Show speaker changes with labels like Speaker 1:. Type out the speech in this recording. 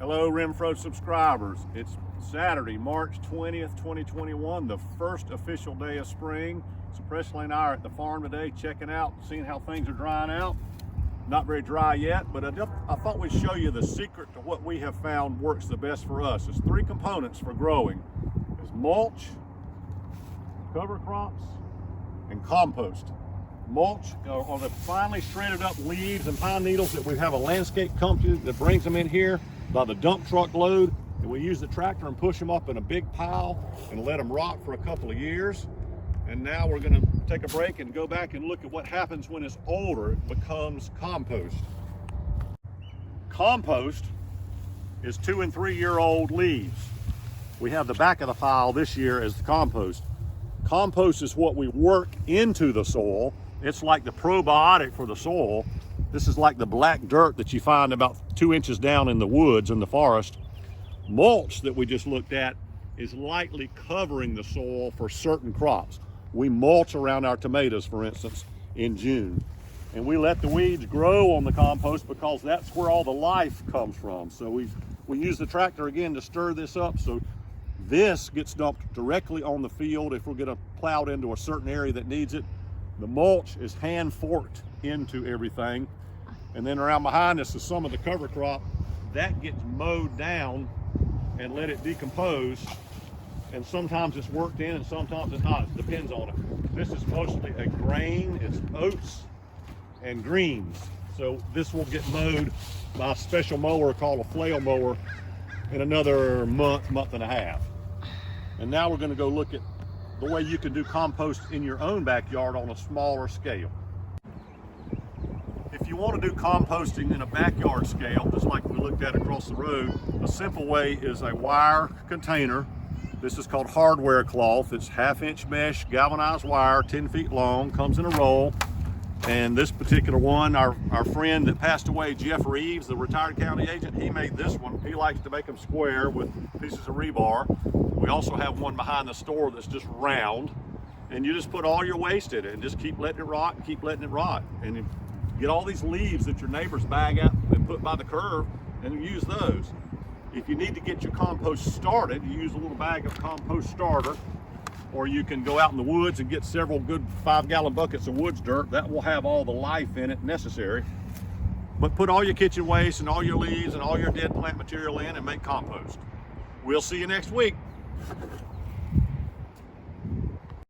Speaker 1: Hello, Renfro subscribers. It's Saturday, March 20th, 2021, the first official day of spring. So Presley and I are at the farm today, checking out, seeing how things are drying out. Not very dry yet, but I thought we'd show you the secret to what we have found works the best for us. It's three components for growing. It's mulch, cover crops, and compost. Mulch are the finely shredded up leaves and pine needles that we have a landscape company that brings them in here by the dump truck load, and we use the tractor and push them up in a big pile and let them rot for a couple of years. And now we're going to take a break and go back and look at what happens when it's older. It becomes compost. Compost is 2 and 3 year old leaves. We have the back of the file this year as the compost. Compost is what we work into the soil. It's like the probiotic for the soil. This is like the black dirt that you find about 2 inches down in the woods in the forest. Mulch that we just looked at is lightly covering the soil for certain crops. We mulch around our tomatoes, for instance, in June. And we let the weeds grow on the compost because that's where all the life comes from. So we use the tractor again to stir this up. So this gets dumped directly on the field if we're gonna plow it into a certain area that needs it. The mulch is hand forked into everything. And then around behind us is some of the cover crop. That gets mowed down and let it decompose. And sometimes it's worked in and sometimes it's not. It depends on it. This is mostly a grain. It's oats and greens. So this will get mowed by a special mower called a flail mower in another month and a half. And now we're going to go look at the way you can do compost in your own backyard on a smaller scale. If you want to do composting in a backyard scale, just like we looked at across the road, a simple way is a wire container. This is called hardware cloth. It's 1/2 inch mesh galvanized wire, 10 feet long, comes in a roll. And this particular one, our friend that passed away, Jeff Reeves, the retired county agent, he made this one. He likes to make them square with pieces of rebar. We also have one behind the store that's just round. And you just put all your waste in it and just keep letting it rot and keep letting it rot. And you get all these leaves that your neighbors bag up and put by the curb and use those. If you need to get your compost started, you use a little bag of compost starter, or you can go out in the woods and get several good 5-gallon buckets of woods dirt. That will have all the life in it necessary. But put all your kitchen waste and all your leaves and all your dead plant material in and make compost. We'll see you next week.